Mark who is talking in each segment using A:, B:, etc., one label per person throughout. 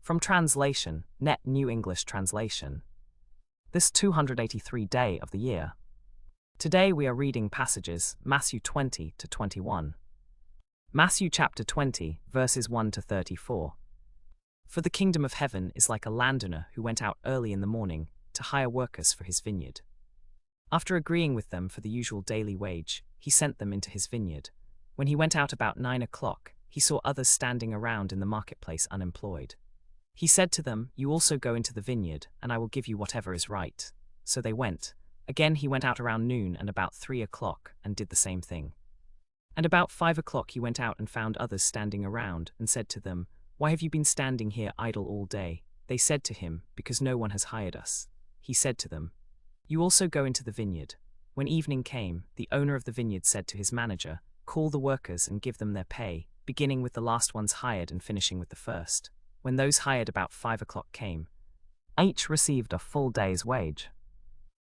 A: From translation, Net New English Translation. This 283 day of the year. Today we are reading passages Matthew 20 to 21. Matthew chapter 20, verses 1 to 34. For the kingdom of heaven is like a landowner who went out early in the morning to hire workers for his vineyard. After agreeing with them for the usual daily wage, he sent them into his vineyard. When he went out about 9 o'clock, he saw others standing around in the marketplace unemployed. He said to them, "You also go into the vineyard, and I will give you whatever is right." So they went. Again he went out around noon and about 3 o'clock, and did the same thing. And about 5 o'clock he went out and found others standing around, and said to them, "Why have you been standing here idle all day?" They said to him, "Because no one has hired us." He said to them, "You also go into the vineyard." When evening came, the owner of the vineyard said to his manager, "Call the workers and give them their pay, beginning with the last ones hired and finishing with the first." When those hired about 5 o'clock came, each received a full day's wage.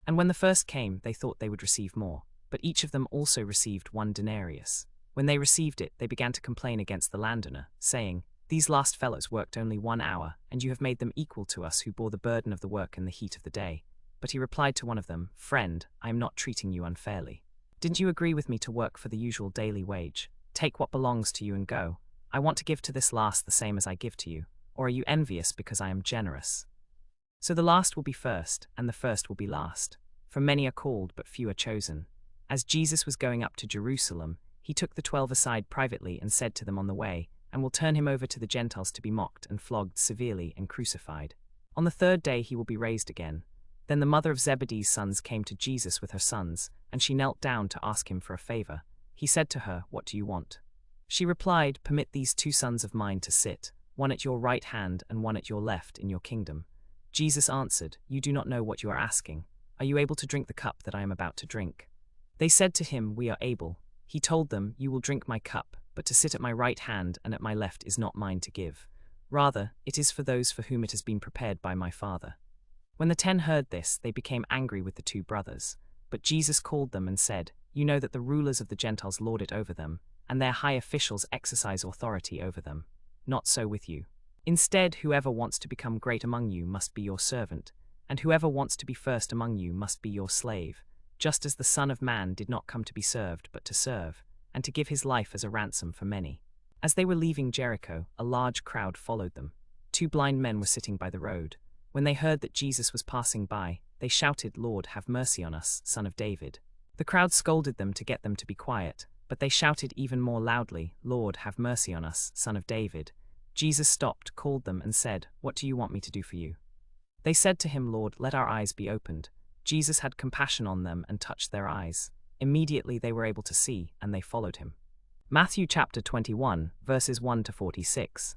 A: And when the first came, they thought they would receive more, but each of them also received 1 denarius. When they received it, they began to complain against the landowner, saying, "These last fellows worked only 1 hour, and you have made them equal to us who bore the burden of the work in the heat of the day." But he replied to one of them, "Friend, I am not treating you unfairly. Didn't you agree with me to work for the usual daily wage? Take what belongs to you and go. I want to give to this last the same as I give to you. Or are you envious because I am generous?" So the last will be first, and the first will be last. For many are called, but few are chosen. As Jesus was going up to Jerusalem, he took the 12 aside privately and said to them on the way, "And will turn him over to the Gentiles to be mocked and flogged severely and crucified. On the 3rd day he will be raised again." Then the mother of Zebedee's sons came to Jesus with her sons, and she knelt down to ask him for a favor. He said to her, "What do you want?" She replied, "Permit these 2 sons of mine to sit, one at your right hand and one at your left in your kingdom." Jesus answered, "You do not know what you are asking. Are you able to drink the cup that I am about to drink?" They said to him, "We are able." He told them, "You will drink my cup, but to sit at my right hand and at my left is not mine to give. Rather, it is for those for whom it has been prepared by my Father." When the 10 heard this, they became angry with the 2 brothers. But Jesus called them and said, "You know that the rulers of the Gentiles lord it over them, and their high officials exercise authority over them. Not so with you. Instead, whoever wants to become great among you must be your servant, and whoever wants to be first among you must be your slave, just as the Son of Man did not come to be served but to serve, and to give his life as a ransom for many." As they were leaving Jericho, a large crowd followed them. 2 blind men were sitting by the road. When they heard that Jesus was passing by, they shouted, "Lord, have mercy on us, Son of David." The crowd scolded them to get them to be quiet, but they shouted even more loudly, "Lord, have mercy on us, Son of David." Jesus stopped, called them, and said, "What do you want me to do for you?" They said to him, "Lord, let our eyes be opened." Jesus had compassion on them and touched their eyes. Immediately they were able to see, and they followed him. Matthew chapter 21, verses 1 to 46.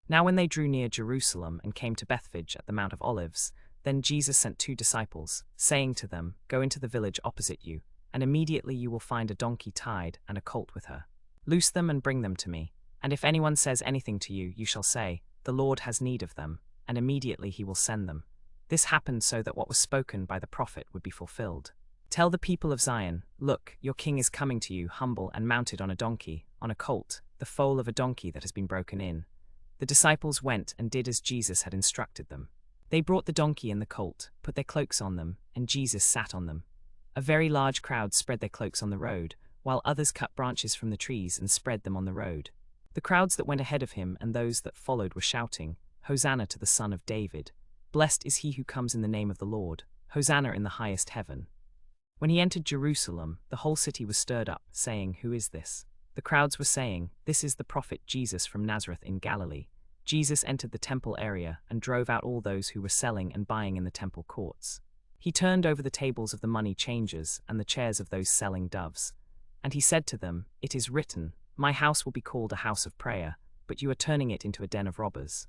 A: Now when they drew near Jerusalem and came to Bethphage at the Mount of Olives, then Jesus sent 2 disciples, saying to them, "Go into the village opposite you, and immediately you will find a donkey tied and a colt with her. Loose them and bring them to me. And if anyone says anything to you, you shall say, 'The Lord has need of them,' and immediately he will send them." This happened so that what was spoken by the prophet would be fulfilled. "Tell the people of Zion, look, your king is coming to you, humble and mounted on a donkey, on a colt, the foal of a donkey that has been broken in." The disciples went and did as Jesus had instructed them. They brought the donkey and the colt, put their cloaks on them, and Jesus sat on them. A very large crowd spread their cloaks on the road, while others cut branches from the trees and spread them on the road. The crowds that went ahead of him and those that followed were shouting, "Hosanna to the Son of David. Blessed is he who comes in the name of the Lord. Hosanna in the highest heaven." When he entered Jerusalem, the whole city was stirred up, saying, "Who is this?" The crowds were saying, "This is the prophet Jesus from Nazareth in Galilee." Jesus entered the temple area and drove out all those who were selling and buying in the temple courts. He turned over the tables of the money changers and the chairs of those selling doves. And he said to them, "It is written, 'My house will be called a house of prayer,' but you are turning it into a den of robbers."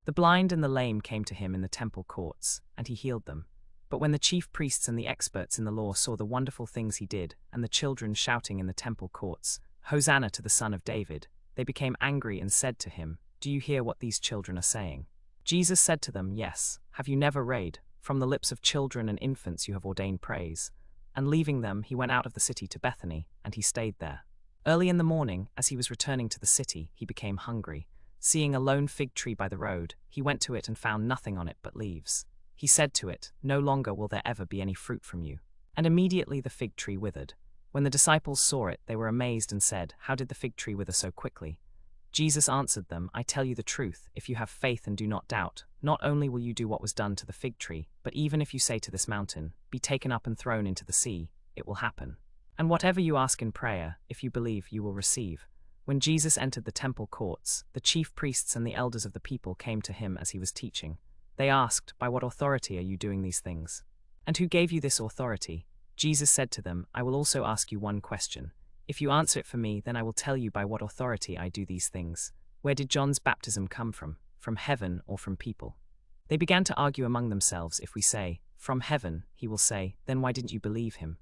A: The blind and the lame came to him in the temple courts, and he healed them. But when the chief priests and the experts in the law saw the wonderful things he did, and the children shouting in the temple courts, "Hosanna to the Son of David," they became angry and said to him, "Do you hear what these children are saying?" Jesus said to them, "Yes, have you never read, 'From the lips of children and infants you have ordained praise'?" And leaving them, he went out of the city to Bethany, and he stayed there. Early in the morning, as he was returning to the city, he became hungry. Seeing a lone fig tree by the road, he went to it and found nothing on it but leaves. He said to it, "No longer will there ever be any fruit from you." And immediately the fig tree withered. When the disciples saw it, they were amazed and said, "How did the fig tree wither so quickly?" Jesus answered them, "I tell you the truth, if you have faith and do not doubt, not only will you do what was done to the fig tree, but even if you say to this mountain, 'Be taken up and thrown into the sea,' it will happen. And whatever you ask in prayer, if you believe, you will receive." When Jesus entered the temple courts, the chief priests and the elders of the people came to him as he was teaching. They asked, "By what authority are you doing these things? And who gave you this authority?" Jesus said to them, "I will also ask you one question. If you answer it for me, then I will tell you by what authority I do these things. Where did John's baptism come from? From heaven or from people?" They began to argue among themselves. If we say, "From heaven," he will say, "Then why didn't you believe him?"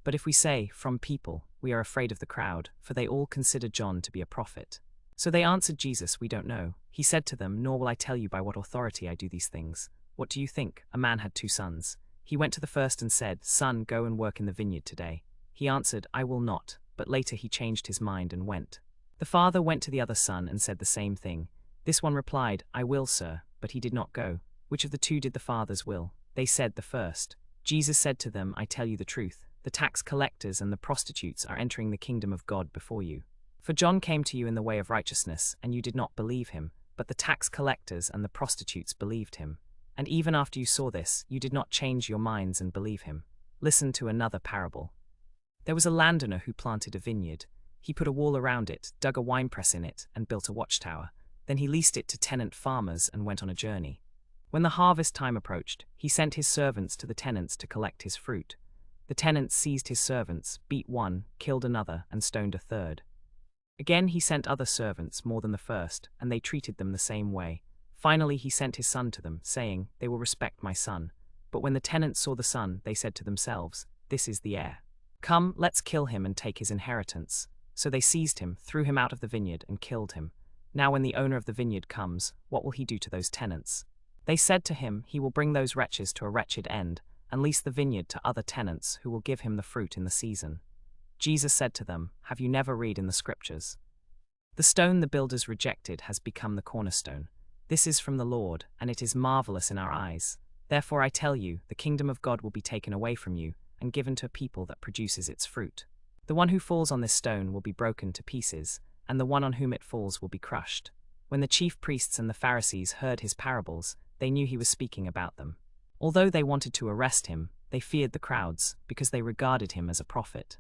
A: But if we say, "From people," we are afraid of the crowd, for they all consider John to be a prophet. So they answered Jesus, "We don't know." He said to them, "Nor will I tell you by what authority I do these things. What do you think? A man had 2 sons. He went to the first and said, 'Son, go and work in the vineyard today.' He answered, 'I will not,' but later he changed his mind and went. The father went to the other son and said the same thing. This one replied, 'I will, sir,' but he did not go. Which of the 2 did the father's will?" They said, "The first." Jesus said to them, "I tell you the truth. The tax collectors and the prostitutes are entering the kingdom of God before you. For John came to you in the way of righteousness, and you did not believe him, but the tax collectors and the prostitutes believed him. And even after you saw this, you did not change your minds and believe him." Listen to another parable. There was a landowner who planted a vineyard. He put a wall around it, dug a winepress in it, and built a watchtower. Then he leased it to tenant farmers and went on a journey. When the harvest time approached, he sent his servants to the tenants to collect his fruit. The tenants seized his servants, beat one, killed another, and stoned a third. Again he sent other servants, more than the first, and they treated them the same way. Finally he sent his son to them, saying, "They will respect my son." But when the tenants saw the son, they said to themselves, "This is the heir. Come, let's kill him and take his inheritance." So they seized him, threw him out of the vineyard, and killed him. Now when the owner of the vineyard comes, what will he do to those tenants? They said to him, "He will bring those wretches to a wretched end, and lease the vineyard to other tenants who will give him the fruit in the season." Jesus said to them, "Have you never read in the scriptures? The stone the builders rejected has become the cornerstone. This is from the Lord, and it is marvelous in our eyes. Therefore I tell you, the kingdom of God will be taken away from you, and given to a people that produces its fruit. The one who falls on this stone will be broken to pieces, and the one on whom it falls will be crushed." When the chief priests and the Pharisees heard his parables, they knew he was speaking about them. Although they wanted to arrest him, they feared the crowds, because they regarded him as a prophet.